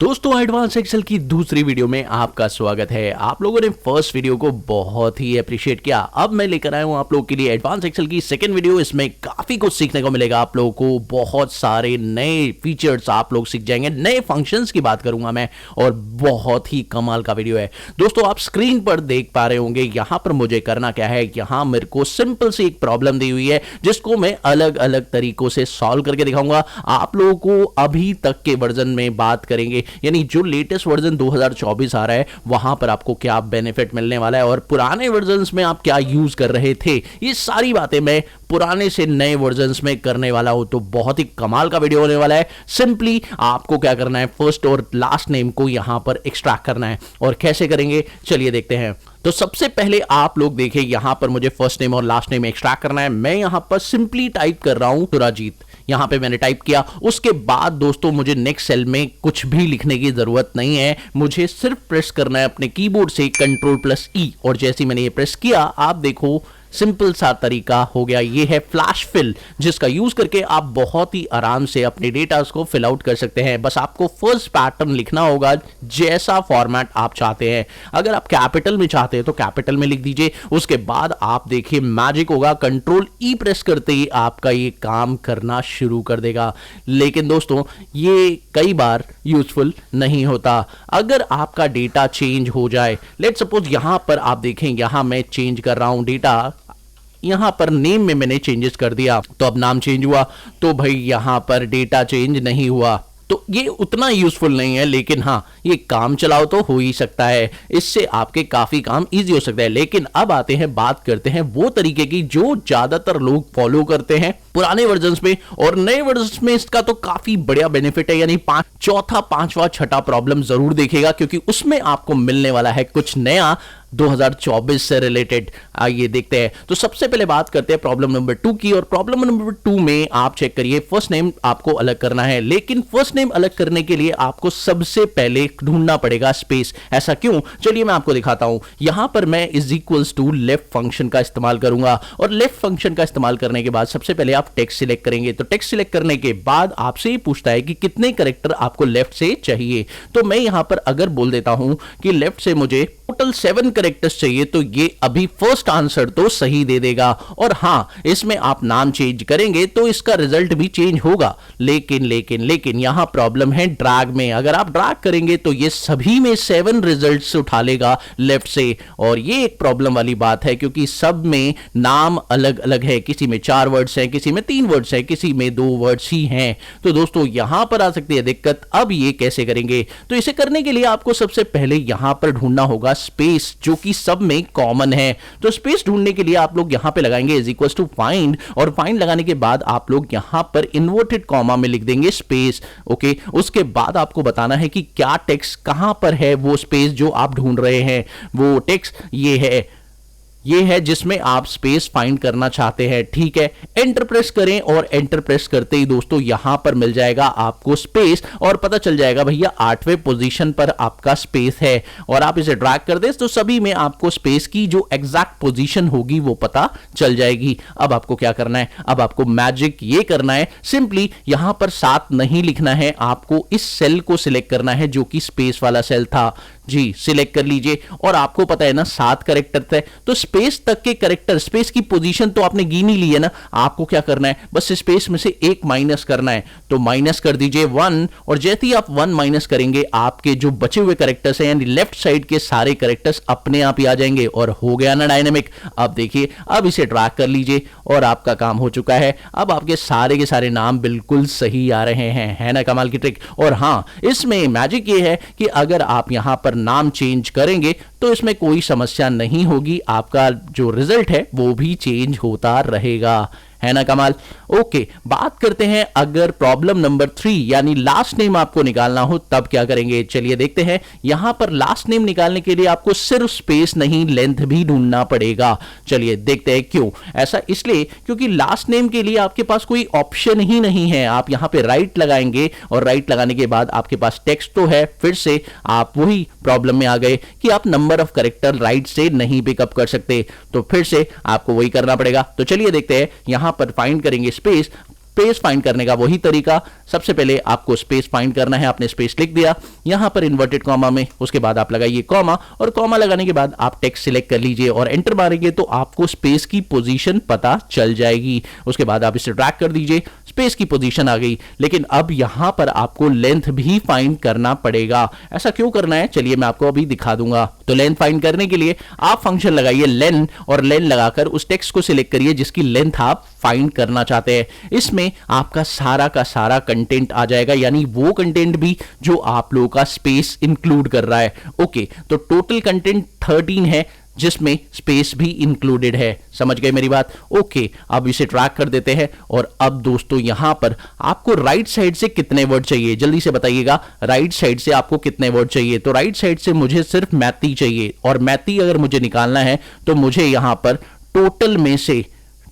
दोस्तों advance Excel की दूसरी वीडियो में आपका स्वागत है। आप लोगों ने फर्स्ट वीडियो को बहुत ही अप्रिशिएट किया। अब मैं लेकर आया हूं आप लोगों के लिए एडवांस एक्सेल की सेकंड वीडियो। इसमें काफी कुछ सीखने को मिलेगा आप लोगों को, बहुत सारे नए फीचर्स आप लोग सीख जाएंगे, नए फंक्शंस की बात करूंगा मैं, और बहुत ही कमाल का वीडियो है। दोस्तों आप स्क्रीन पर देख पा रहे होंगे, यहां पर मुझे करना क्या है, यहां मेरे को सिंपल सी एक प्रॉब्लम दी हुई है जिसको मैं अलग अलग तरीकों से सॉल्व करके दिखाऊंगा आप लोगों को। अभी तक के वर्जन में बात करेंगे, यानी जो लेटेस्ट वर्जन 2024 आ रहा है वहां पर आपको क्या बेनिफिट मिलने वाला है और पुराने वर्जन्स में आप क्या यूज कर रहे थे, ये सारी बातें मैं पुराने से नए वर्जन्स में करने वाला हूं। तो बहुत ही कमाल का वीडियो होने वाला है। सिंपली आपको क्या करना है, फर्स्ट और लास्ट नेम को यहां पर एक्सट्रैक्ट करना है। और कैसे करेंगे चलिए देखते हैं। तो सबसे पहले आप लोग देखें, यहां पर मुझे फर्स्ट नेम और लास्ट नेम एक्सट्रैक्ट करना है। मैं यहां पर सिंपली टाइप कर रहा हूं सुराजीत, यहां पे मैंने टाइप किया। उसके बाद दोस्तों मुझे नेक्स्ट सेल में कुछ भी लिखने की जरूरत नहीं है, मुझे सिर्फ प्रेस करना है अपने कीबोर्ड से Ctrl+E, और जैसे मैंने ये प्रेस किया आप देखो सिंपल सा तरीका हो गया। ये है फ्लैश फिल, जिसका यूज करके आप बहुत ही आराम से अपने डेटा को फिल आउट कर सकते हैं। बस आपको फर्स्ट पैटर्न लिखना होगा जैसा फॉर्मेट आप चाहते हैं। अगर आप कैपिटल में चाहते हैं तो कैपिटल में लिख दीजिए। उसके बाद आप देखिए मैजिक होगा, Ctrl+E प्रेस करते ही आपका ये काम करना शुरू कर देगा। लेकिन दोस्तों ये कई बार यूजफुल नहीं होता। अगर आपका डेटा चेंज हो जाए, लेट सपोज यहां पर आप देखें, यहां मैं चेंज कर रहा हूं डेटा, यहां पर नेम में मैंने चेंजेस कर दिया तो अब नाम चेंज हुआ, तो भाई यहां पर डेटा चेंज नहीं हुआ। तो ये उतना यूजफुल नहीं है, लेकिन हाँ ये काम चलाओ तो हो ही सकता है, इससे आपके काफी काम इजी हो सकता है। लेकिन अब आते हैं, बात करते हैं वो तरीके की जो ज्यादातर लोग फॉलो करते हैं पुराने वर्जन्स में, और नए वर्जन्स में इसका तो काफी बढ़िया बेनिफिट है। यानी चौथा पांचवा छठा प्रॉब्लम जरूर देखेगा, क्योंकि उसमें आपको मिलने वाला है कुछ नया 2024 से रिलेटेड। आइए देखते हैं। तो सबसे पहले बात करते हैं प्रॉब्लम नंबर 2 की, और प्रॉब्लम नंबर 2 में आप चेक करिए, फर्स्ट नेम आपको अलग करना है। लेकिन फर्स्ट नेम अलग करने के लिए आपको सबसे पहले ढूंढना पड़ेगा स्पेस। ऐसा क्यों, चलिए मैं आपको दिखाता हूं। यहां पर मैं = लेफ्ट फंक्शन का इस्तेमाल करूंगा, और लेफ्ट फंक्शन का इस्तेमाल करने के बाद सबसे पहले आप टेक्स्ट सिलेक्ट करेंगे। तो टेक्स्ट सिलेक्ट करने के बाद आपसे ये पूछता है कि कितने कैरेक्टर आपको लेफ्ट से चाहिए। तो मैं यहां पर अगर बोल देता हूं कि लेफ्ट से मुझे टोटल 7 कैरेक्टर्स चाहिए, तो ये अभी फर्स्ट आंसर तो सही दे देगा। और हां, इसमें आप नाम चेंज करेंगे तो इसका रिजल्ट भी चेंज होगा। लेकिन यहां प्रॉब्लम है ड्रैग में। अगर आप ड्रैग करेंगे तो ये सभी में 7 रिजल्ट्स उठा लेगा लेफ्ट से, और ये एक प्रॉब्लम वाली बात है, क्योंकि सब में नाम अलग अलग है। किसी में 4 वर्ड्स हैं, किसी में 3 वर्ड्स हैं, किसी में 2 वर्ड्स ही हैं। तो दोस्तों यहां पर आ सकती है दिक्कत। अब ये कैसे करेंगे, तो इसे करने के लिए आपको सबसे पहले यहां पर ढूंढना होगा स्पेस, जो कि सब में कॉमन है। तो स्पेस ढूंढने के लिए आप लोग यहां पे लगाएंगे =find, और फाइंड लगाने के बाद आप लोग यहां पर इन्वर्टेड कॉमा में लिख देंगे स्पेस। ओके, उसके बाद आपको बताना है कि क्या टेक्स्ट कहां पर है, वो स्पेस जो आप ढूंढ रहे हैं वो टेक्स्ट ये है जिसमें आप स्पेस फाइंड करना चाहते हैं। ठीक है, एंटर प्रेस करें, और एंटर प्रेस करते ही दोस्तों यहां पर मिल जाएगा आपको स्पेस, और पता चल जाएगा भैया 8वें पोजीशन पर आपका स्पेस है। और आप इसे ड्रैग कर दें तो सभी में आपको स्पेस की जो एग्जैक्ट पोजीशन होगी वो पता चल जाएगी। अब आपको क्या करना है, अब आपको मैजिक ये करना है, सिंपली यहां पर 7 नहीं लिखना है, आपको इस सेल को सिलेक्ट करना है जो कि स्पेस वाला सेल था। जी सिलेक्ट कर लीजिए, और आपको पता है ना 7 कैरेक्टर थे, तो स्पेस तक के कैरेक्टर, स्पेस की पोजीशन तो आपने गिनी ली है ना। आपको क्या करना है, बस स्पेस में से 1 माइनस करना है। तो माइनस कर दीजिए 1, और जैसे ही आप 1 माइनस करेंगे आपके जो बचे हुए कैरेक्टर्स हैं, यानी लेफ्ट साइड के सारे कैरेक्टर्स अपने आप ही आ जाएंगे, और हो गया ना डायनेमिक। अब देखिए, अब इसे ड्रैग कर लीजिए और आपका काम हो चुका है। अब आपके सारे के सारे नाम बिल्कुल सही आ रहे हैं, है ना कमाल की ट्रिक। और हां, इसमें मैजिक ये है कि अगर आप यहां पर नाम चेंज करेंगे तो इसमें कोई समस्या नहीं होगी, आपका जो रिजल्ट है वो भी चेंज होता रहेगा, है ना कमाल। ओके, बात करते हैं अगर प्रॉब्लम नंबर 3 यानी लास्ट नेम आपको निकालना हो तब क्या करेंगे, चलिए देखते हैं। यहां पर लास्ट नेम निकालने के लिए आपको सिर्फ स्पेस नहीं लेंथ भी ढूंढना पड़ेगा। चलिए देखते हैं क्यों। ऐसा इसलिए क्योंकि लास्ट नेम के लिए आपके पास कोई ऑप्शन ही नहीं है। आप यहां पे राइट लगाएंगे, और राइट लगाने के बाद आपके पास टेक्स्ट तो है, फिर से आप वही प्रॉब्लम में आ गए कि आप नंबर ऑफ कैरेक्टर राइट से नहीं पिकअप कर सकते, तो फिर से आपको वही करना पड़ेगा। तो चलिए देखते हैं, यहां पर फाइंड करेंगे स्पेस, स्पेस फाइंड करने का वही तरीका, सबसे पहले आपको स्पेस फाइंड करना है। आपने स्पेस लिख दिया यहां पर इन्वर्टेड कॉमा में, उसके बाद आप लगाइए कॉमा, और कॉमा लगाने के बाद आप टेक्स्ट सिलेक्ट कर लीजिए और एंटर मारेंगे तो आपको स्पेस की पोजीशन पता चल जाएगी। उसके बाद आप इसे ड्रैग कर दीजिए, स्पेस की पोजीशन आ गई। लेकिन अब यहां पर आपको लेंथ भी फाइंड करना पड़ेगा। ऐसा क्यों करना है, चलिए मैं आपको अभी दिखा दूंगा। तो लेंथ फाइंड करने के लिए आप फंक्शन लगाइए लेन, और लेन लगाकर उस टेक्स्ट को सिलेक्ट करिए जिसकी लेंथ आप फाइंड करना चाहते हैं। इसमें आपका सारा का सारा कंटेंट आ जाएगा, यानी वो कंटेंट भी जो आप लोगों का स्पेस इंक्लूड कर रहा है। ओके, तो टोटल कंटेंट 13 है जिसमें स्पेस भी इंक्लूडेड है। समझ गए मेरी बात? ओके, अब इसे ट्रैक कर देते हैं। और अब दोस्तों यहां पर आपको राइट साइड से कितने वर्ड चाहिए, जल्दी से बताइएगा। राइट साइड से आपको कितने वर्ड चाहिए? तो राइट साइड से मुझे सिर्फ मैथी चाहिए, और मैथी अगर मुझे निकालना है तो मुझे यहां पर टोटल में से,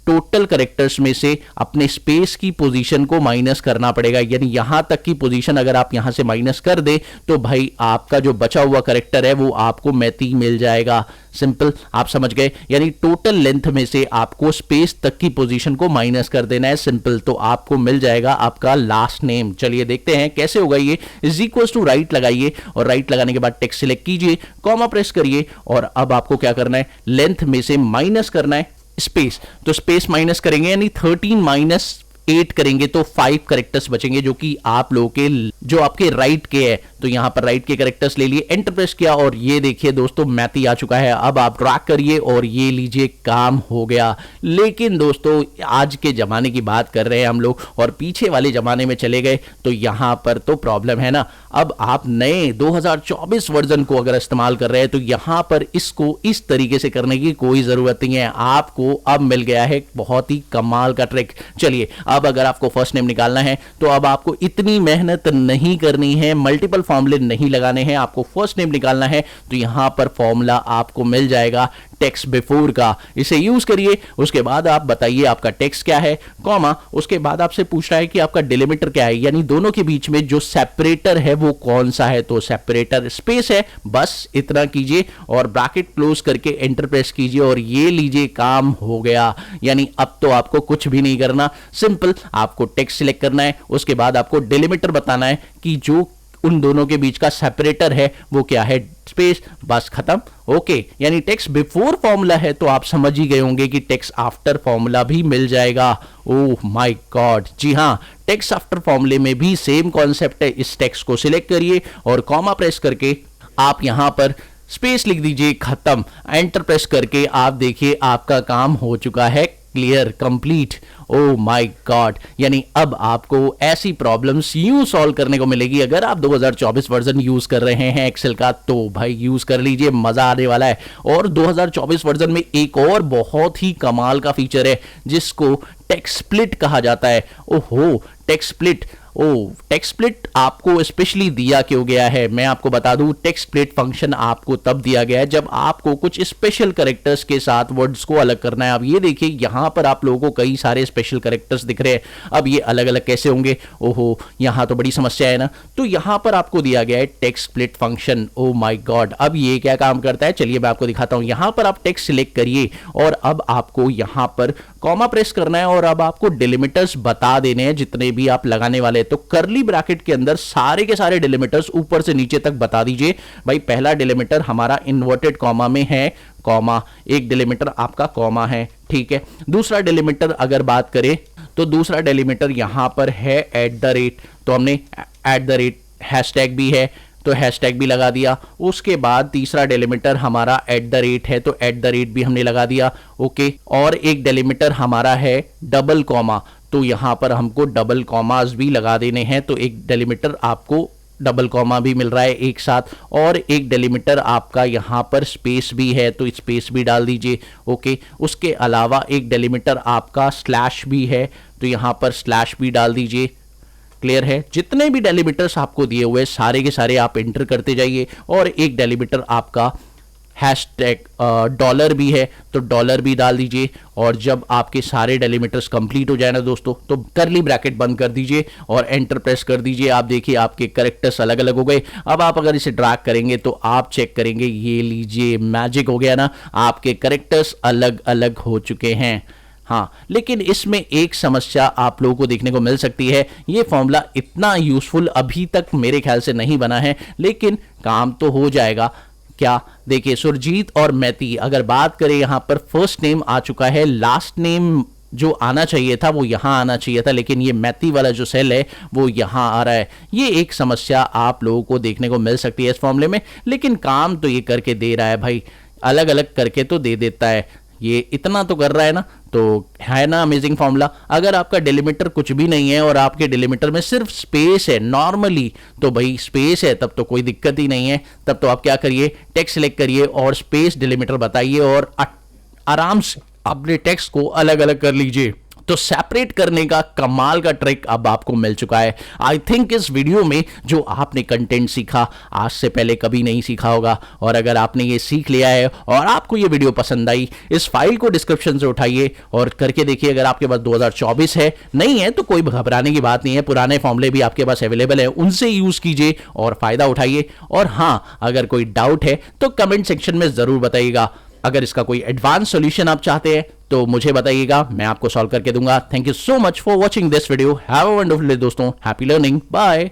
टोटल करेक्टर्स में से अपने स्पेस की पोजीशन को माइनस करना पड़ेगा। यानी यहां तक की पोजीशन अगर आप यहां से माइनस कर दे तो भाई आपका जो बचा हुआ करेक्टर है वो आपको मैथी मिल जाएगा। सिंपल, आप समझ गए। यानी टोटल लेंथ में से आपको स्पेस तक की पोजीशन को माइनस कर देना है, सिंपल। तो आपको मिल जाएगा आपका लास्ट नेम। चलिए देखते हैं कैसे होगा ये। इज इक्वल्स टू राइट लगाइए, और राइट लगाने के बाद टेक्स्ट सिलेक्ट कीजिए, कॉमा प्रेस करिए, और अब आपको क्या करना है, लेंथ में से माइनस करना है स्पेस। तो स्पेस माइनस करेंगे यानी 13 माइनस 8 करेंगे तो 5 करेक्टर्स बचेंगे, जो कि आप लोगों के, जो आपके राइट के है। तो यहां पर राइट के करेक्टर्स ले लिए, एंटर प्रेस किया, और ये देखिए दोस्तों मैथी आ चुका है। अब आप ड्रैग करिए और ये लीजिए, काम हो गया। लेकिन दोस्तों आज के जमाने की बात कर रहे हैं हम लोग, और पीछे वाले जमाने में चले गए तो यहां पर तो प्रॉब्लम है ना। अब आप नए 2024 वर्जन को अगर इस्तेमाल कर रहे हैं तो यहां पर इसको इस तरीके से करने की कोई जरूरत नहीं है। आपको अब मिल गया है बहुत ही कमाल का ट्रिक। चलिए, अब अगर आपको फर्स्ट नेम निकालना है तो अब आपको इतनी मेहनत नहीं करनी है, मल्टीपल फॉर्मूले नहीं लगाने हैं। आपको फर्स्ट नेम निकालना है तो यहां पर फॉर्मूला आपको मिल जाएगा टेक्स्ट बिफोर का, इसे यूज करिए। उसके बाद आप बताइए आपका टेक्स्ट क्या है, कॉमा, उसके बाद आपसे पूछ रहा है कि आपका डिलिमिटर क्या है, यानी दोनों के बीच में जो सेपरेटर है वो कौन सा है। तो सेपरेटर स्पेस है, बस इतना कीजिए और ब्रैकेट क्लोज करके एंटर प्रेस कीजिए, और ये लीजिए, काम हो गया। यानी अब तो आपको कुछ भी नहीं करना, सिंपल आपको टेक्स्ट सिलेक्ट करना है, उसके बाद आपको डिलिमिटर बताना है कि जो उन दोनों के बीच का सेपरेटर है वो क्या है, स्पेस, बस खत्म। ओके, यानी टेक्स्ट बिफोर फॉर्मूला है तो आप समझ ही गए होंगे कि टेक्स्ट आफ्टर फॉर्मूला भी मिल जाएगा। ओह माय गॉड, जी हाँ, टेक्स्ट आफ्टर फॉर्मूले में भी सेम कॉन्सेप्ट है। इस टेक्स्ट को सिलेक्ट करिए और कॉमा प्रेस करके आप यहां पर स्पेस लिख दीजिए, खत्म। एंटर प्रेस करके आप देखिए आपका काम हो चुका है, clear, complete. Oh my God, यानी अब आपको ऐसी प्रॉब्लम्स यूं सॉल्व करने को मिलेगी। अगर आप 2024 वर्जन यूज कर रहे हैं एक्सेल का तो भाई यूज कर लीजिए, मजा आने वाला है। और 2024 वर्जन में एक और बहुत ही कमाल का फीचर है जिसको टेक्स्ट स्प्लिट कहा जाता है। ओहो, टेक्स्ट स्प्लिट, टेक्स्ट स्प्लिट आपको स्पेशली दिया क्यों गया है, मैं आपको बता दूं। टेक्स्ट स्प्लिट फंक्शन आपको तब दिया गया है जब आपको कुछ स्पेशल कैरेक्टर्स के साथ वर्ड्स को अलग करना है। अब ये देखिए यहां पर आप लोगों को कई सारे स्पेशल कैरेक्टर्स दिख रहे हैं। अब ये अलग अलग कैसे होंगे, ओहो, यहां तो बड़ी समस्या है ना। तो यहां पर आपको दिया गया है text split function. Oh my God, अब ये क्या काम करता है, चलिए मैं आपको दिखाता हूं। यहां पर आप टेक्स्ट सिलेक्ट करिए और अब आपको यहां पर कॉमा प्रेस करना है, और अब आपको डिलिमिटर्स बता देने हैं जितने भी आप लगाने वाले हैं। तो कर्ली ब्रैकेट के अंदर सारे के सारे डिलिमिटर्स ऊपर से नीचे तक बता दीजिए। भाई पहला डिलिमिटर हमारा इन्वर्टेड कॉमा में है, कॉमा, एक डिलिमिटर आपका कॉमा है, ठीक है। दूसरा डिलिमिटर अगर बात करें तो दूसरा डिलिमिटर यहां पर है @ तो हमने @ हैशटैग भी है तो हैशटैग भी लगा दिया। उसके बाद तीसरा डेलिमिटर हमारा @ है तो @ भी हमने लगा दिया, ओके। और एक डेलिमिटर हमारा है डबल कॉमा, तो यहां पर हमको डबल कॉमास भी लगा देने हैं। तो एक डेलिमिटर आपको डबल कॉमा भी मिल रहा है एक साथ, और एक डेलिमिटर आपका यहां पर स्पेस भी है तो स्पेस भी डाल दीजिए, ओके। उसके अलावा एक डेलिमिटर आपका स्लैश भी है तो यहां पर स्लैश भी डाल दीजिए, क्लियर है। जितने भी डेलिमिटर्स आपको दिए हुए सारे के सारे आप एंटर करते जाइए। और एक डेलिमिटर आपका हैशटैग डॉलर भी है तो डॉलर भी डाल दीजिए। और जब आपके सारे डेलिमिटर्स कंप्लीट हो जाए ना दोस्तों तो कर्ली ब्रैकेट बंद कर दीजिए और एंटर प्रेस कर दीजिए। आप देखिए आपके कैरेक्टर्स अलग अलग हो गए। अब आप अगर इसे ड्रैग करेंगे तो आप चेक करेंगे, ये लीजिए मैजिक हो गया ना, आपके कैरेक्टर्स अलग अलग हो चुके हैं। हाँ, लेकिन इसमें एक समस्या आप लोगों को देखने को मिल सकती है। ये फॉर्मूला इतना यूजफुल अभी तक मेरे ख्याल से नहीं बना है, लेकिन काम तो हो जाएगा। क्या, देखिए सुरजीत और मैती, अगर बात करें यहां पर फर्स्ट नेम आ चुका है, लास्ट नेम जो आना चाहिए था वो यहां आना चाहिए था, लेकिन ये मैती वाला जो सेल है वो यहां आ रहा है। ये एक समस्या आप लोगों को देखने को मिल सकती है इस फॉर्मूले में, लेकिन काम तो ये करके दे रहा है भाई, अलग अलग करके तो दे देता है। ये इतना तो कर रहा है ना, तो है ना अमेजिंग फॉर्मूला। अगर आपका डिलीमीटर कुछ भी नहीं है और आपके डिलीमीटर में सिर्फ स्पेस है नॉर्मली, तो भाई स्पेस है तब तो कोई दिक्कत ही नहीं है। तब तो आप क्या करिए, टेक्स्ट सिलेक्ट करिए और स्पेस डिलीमीटर बताइए और आराम से अपने टेक्स्ट को अलग अलग कर लीजिए। तो सेपरेट करने का कमाल का ट्रिक अब आपको मिल चुका है। आई थिंक इस वीडियो में जो आपने कंटेंट सीखा आज से पहले कभी नहीं सीखा होगा, और अगर आपने ये सीख लिया है और आपको ये वीडियो पसंद आई, इस फाइल को डिस्क्रिप्शन से उठाइए और करके देखिए। अगर आपके पास 2024 है, नहीं है तो कोई घबराने की बात नहीं है, पुराने फॉर्मूले भी आपके पास अवेलेबल है, उनसे यूज कीजिए और फायदा उठाइए। और हाँ, अगर कोई डाउट है तो कमेंट सेक्शन में जरूर बताइएगा। अगर इसका कोई एडवांस सॉल्यूशन आप चाहते हैं तो मुझे बताइएगा, मैं आपको सॉल्व करके दूंगा। Thank you so much for watching this video. Have a wonderful day दोस्तों, हैप्पी लर्निंग, बाय।